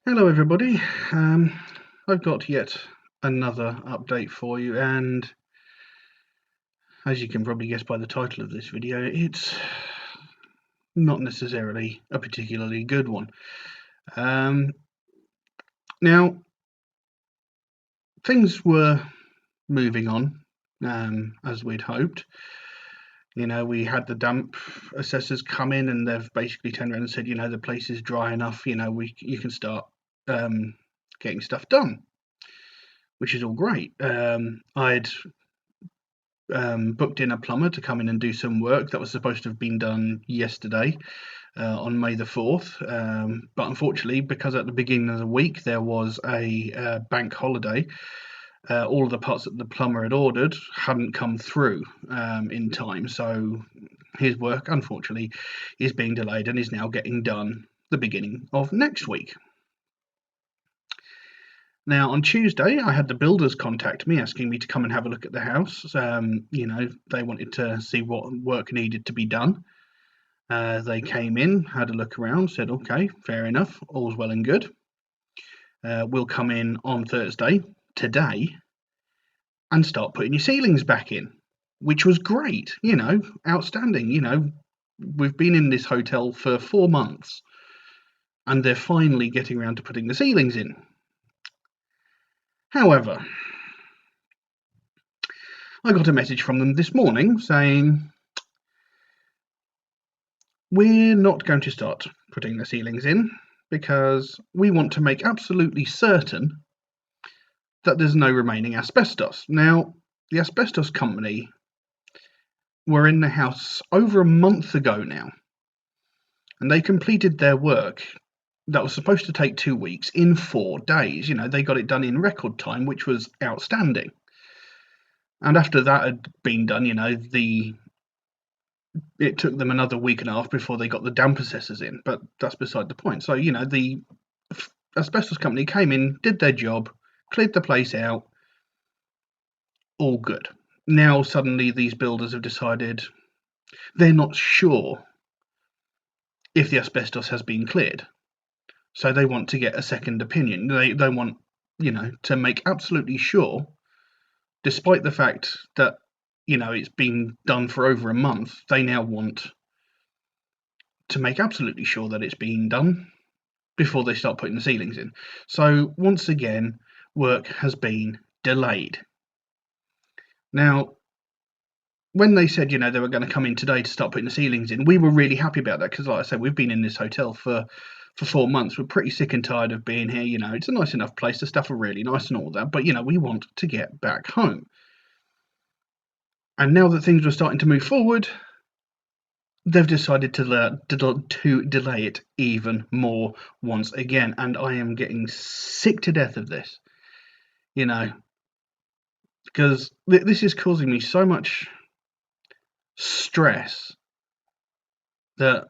Hello, everybody. I've got yet another update for you, and as you can probably guess by the title of this video, it's not necessarily a particularly good one. Now, things were moving on as we'd hoped. We had the damp assessors come in, and they've basically turned around and said, the place is dry enough. You can start getting stuff done, which is all great. I'd booked in a plumber to come in and do some work that was supposed to have been done yesterday on May the 4th. But unfortunately, because at the beginning of the week there was a bank holiday, all of the parts that the plumber had ordered hadn't come through in time. So his work, unfortunately, is being delayed and is now getting done the beginning of next week. Now, on Tuesday, I had the builders contact me asking me to come and have a look at the house. They wanted to see what work needed to be done. They came in, had a look around, said, okay, fair enough, all's well and good. We'll come in on Thursday, today, and start putting your ceilings back in, which was great, outstanding. We've been in this hotel for 4 months, and they're finally getting around to putting the ceilings in. However, I got a message from them this morning saying, we're not going to start putting the ceilings in because we want to make absolutely certain that there's no remaining asbestos. Now, the asbestos company were in the house over a month ago now, and they completed their work that was supposed to take 2 weeks in 4 days. They got it done in record time, which was outstanding. And after that had been done, it took them another week and a half before they got the damp assessors in, but that's beside the point. So, the asbestos company came in, did their job, cleared the place out, all good. Now, suddenly, these builders have decided they're not sure if the asbestos has been cleared. So they want to get a second opinion. They want, to make absolutely sure, despite the fact that, it's been done for over a month, they now want to make absolutely sure that it's being done before they start putting the ceilings in. So once again, work has been delayed. Now, when they said, they were going to come in today to start putting the ceilings in, we were really happy about that because, like I said, we've been in this hotel for 4 months. We're pretty sick and tired of being here. It's a nice enough place. The staff are really nice and all that, but, we want to get back home. And now that things were starting to move forward, they've decided to delay it even more once again. And I am getting sick to death of this, because this is causing me so much stress that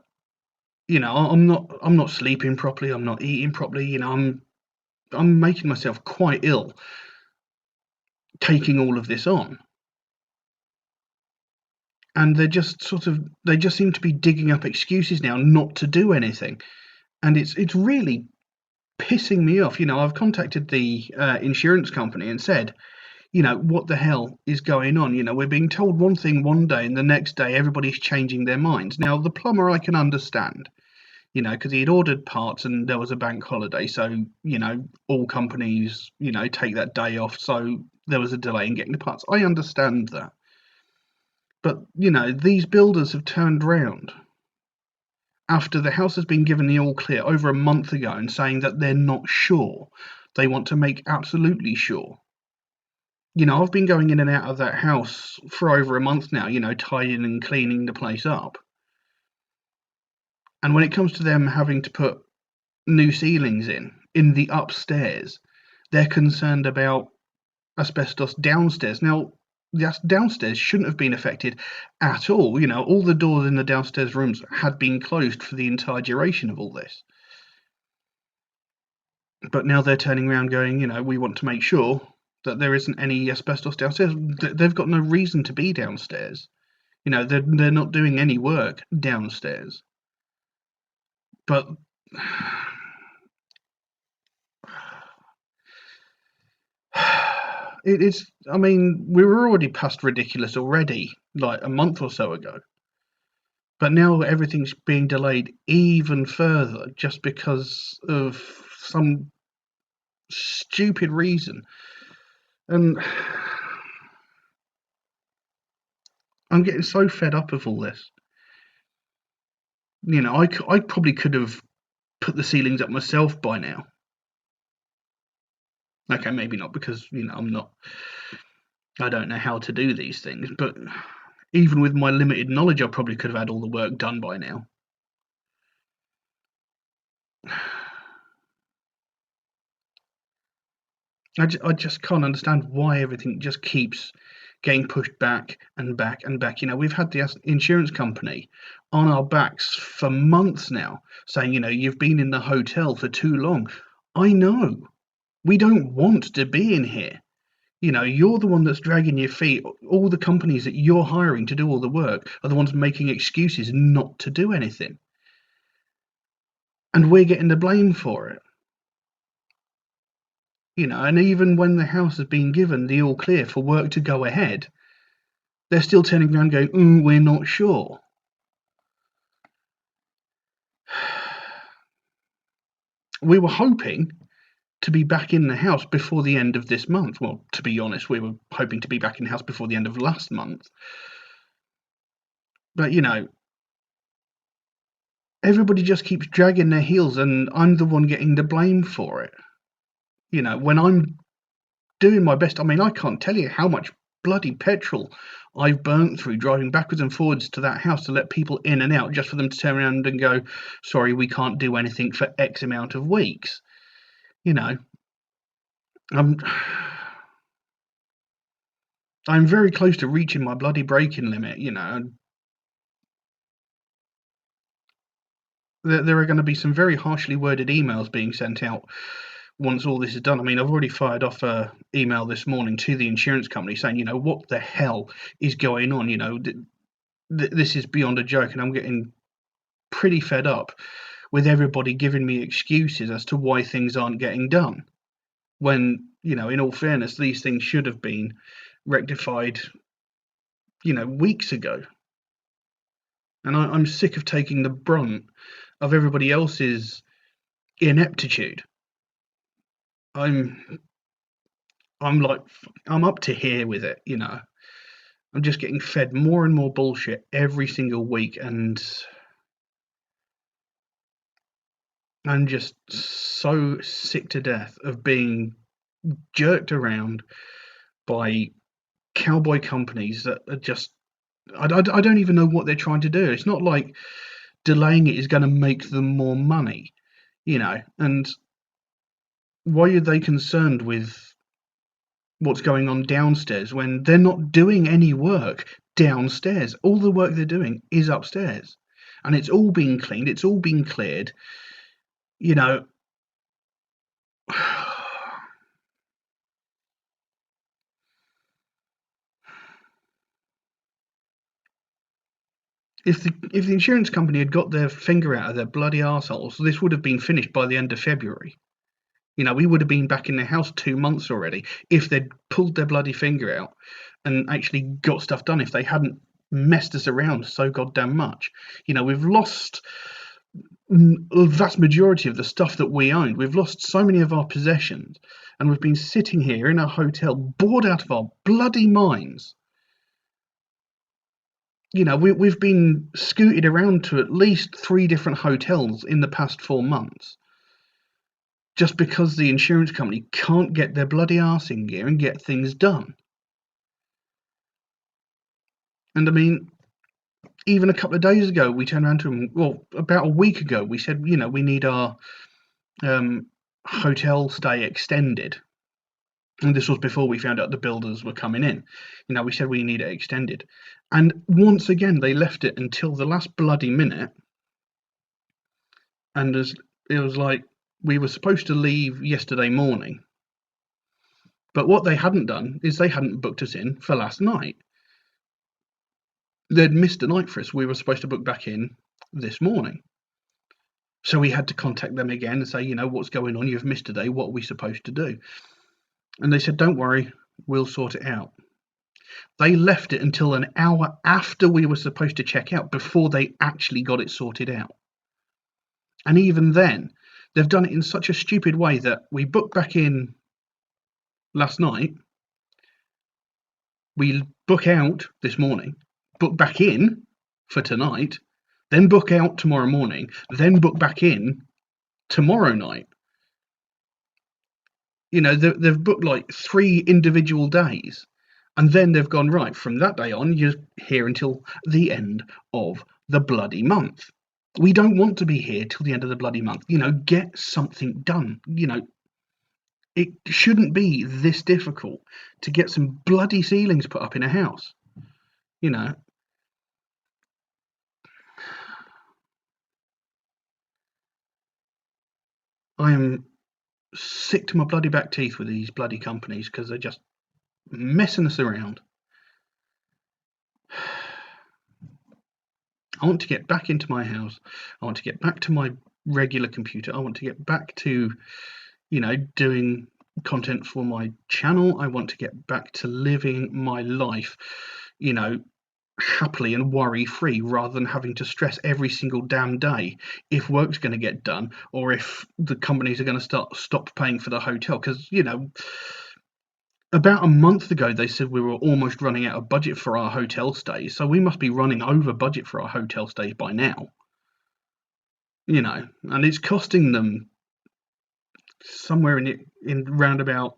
I'm not sleeping properly, I'm not eating properly, I'm making myself quite ill taking all of this on. And they just seem to be digging up excuses now not to do anything. And it's really pissing me off. I've contacted the insurance company and said, what the hell is going on? We're being told one thing one day and the next day everybody's changing their minds. Now, the plumber I can understand, because he had ordered parts and there was a bank holiday. So, all companies, take that day off. So there was a delay in getting the parts. I understand that. But, these builders have turned round after the house has been given the all clear over a month ago and saying that they're not sure. They want to make absolutely sure. I've been going in and out of that house for over a month now, tidying and cleaning the place up. And when it comes to them having to put new ceilings in the upstairs, they're concerned about asbestos downstairs. Now, the downstairs shouldn't have been affected at all. All the doors in the downstairs rooms had been closed for the entire duration of all this. But now they're turning around going, we want to make sure that there isn't any asbestos downstairs. They've got no reason to be downstairs. They're not doing any work downstairs. But It's. I mean, we were already past ridiculous already, like a month or so ago. But now everything's being delayed even further just because of some stupid reason. And I'm getting so fed up of all this. I probably could have put the ceilings up myself by now. Okay, maybe not because, I don't know how to do these things, but even with my limited knowledge, I probably could have had all the work done by now. I just can't understand why everything just keeps getting pushed back and back and back. We've had the insurance company on our backs for months now saying, you've been in the hotel for too long. I know. We don't want to be in here. You're the one that's dragging your feet. All the companies that you're hiring to do all the work are the ones making excuses not to do anything. And we're getting the blame for it. And even when the house has been given the all clear for work to go ahead, they're still turning around going, we're not sure. We were hoping to be back in the house before the end of this month. Well, to be honest, we were hoping to be back in the house before the end of last month. But, everybody just keeps dragging their heels, and I'm the one getting the blame for it. When I'm doing my best. I mean, I can't tell you how much bloody petrol I've burnt through driving backwards and forwards to that house to let people in and out just for them to turn around and go, sorry, we can't do anything for X amount of weeks. I'm I'm very close to reaching my bloody braking limit. There are going to be some very harshly worded emails being sent out once all this is done. I mean, I've already fired off an email this morning to the insurance company saying, what the hell is going on? This is beyond a joke, and I'm getting pretty fed up with everybody giving me excuses as to why things aren't getting done. When, in all fairness, these things should have been rectified, weeks ago. And I'm sick of taking the brunt of everybody else's ineptitude. I'm like, I'm up to here with it. I'm just getting fed more and more bullshit every single week, and I'm just so sick to death of being jerked around by cowboy companies that are just. I don't even know what they're trying to do. It's not like delaying it is going to make them more money, and why are they concerned with what's going on downstairs when they're not doing any work downstairs? All the work they're doing is upstairs, and it's all being cleaned, it's all being cleared, you know. If the insurance company had got their finger out of their bloody arseholes, this would have been finished by the end of February. We would have been back in the house 2 months already if they'd pulled their bloody finger out and actually got stuff done, if they hadn't messed us around so goddamn much. We've lost a vast majority of the stuff that we owned. We've lost so many of our possessions, and we've been sitting here in a hotel bored out of our bloody minds. We've been scooted around to at least 3 different hotels in the past 4 months just because the insurance company can't get their bloody arse in gear and get things done. And I mean, even a couple of days ago, we turned around to them, well, about a week ago, we said, we need our hotel stay extended. And this was before we found out the builders were coming in. We said we need it extended. And once again, they left it until the last bloody minute. And it was like we were supposed to leave yesterday morning. But what they hadn't done is they hadn't booked us in for last night. They'd missed a night for us. We were supposed to book back in this morning. So we had to contact them again and say, what's going on? You've missed today. What are we supposed to do? And they said, don't worry. We'll sort it out. They left it until an hour after we were supposed to check out before they actually got it sorted out. And even then, they've done it in such a stupid way that we booked back in last night, we book out this morning, book back in for tonight, then book out tomorrow morning, then book back in tomorrow night. You know, they've booked like 3 individual days, and then they've gone, right, from that day on, you're here until the end of the bloody month. We don't want to be here till the end of the bloody month. You know, get something done. You know, it shouldn't be this difficult to get some bloody ceilings put up in a house. You know, I am sick to my bloody back teeth with these bloody companies because they're just messing us around. I want to get back into my house. I want to get back to my regular computer. I want to get back to, you know, doing content for my channel. I want to get back to living my life, you know, happily and worry free, rather than having to stress every single damn day if work's going to get done or if the companies are going to stop paying for the hotel. Because, you know, about a month ago they said we were almost running out of budget for our hotel stays, so we must be running over budget for our hotel stays by now. You know, and it's costing them somewhere in round about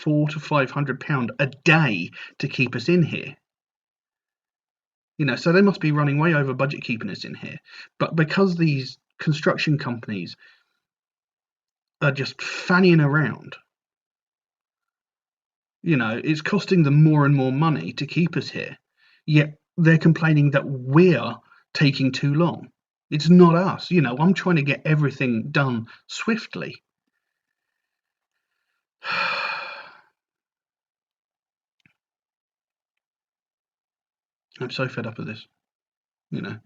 £400 to £500 a day to keep us in here. You know, so they must be running way over budget keeping us in here. But because these construction companies are just fannying around, you know, it's costing them more and more money to keep us here. Yet they're complaining that we're taking too long. It's not us. You know, I'm trying to get everything done swiftly. I'm so fed up of this. You know,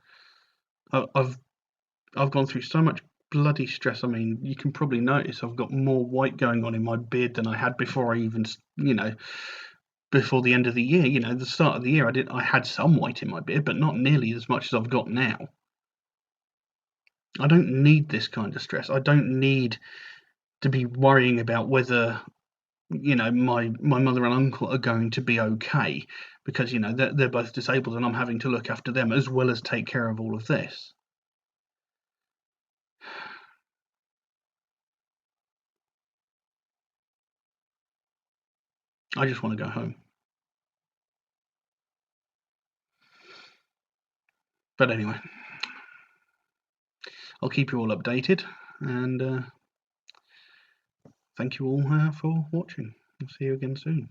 I've gone through so much bloody stress. I mean, you can probably notice I've got more white going on in my beard than I had before I even, you know, before the end of the year. You know, the start of the year, I had some white in my beard, but not nearly as much as I've got now. I don't need this kind of stress. I don't need to be worrying about whether, you know, my mother and uncle are going to be okay, because, you know, they're both disabled and I'm having to look after them as well as take care of all of this. I just want to go home. But anyway, I'll keep you all updated, and thank you all for watching. I'll see you again soon.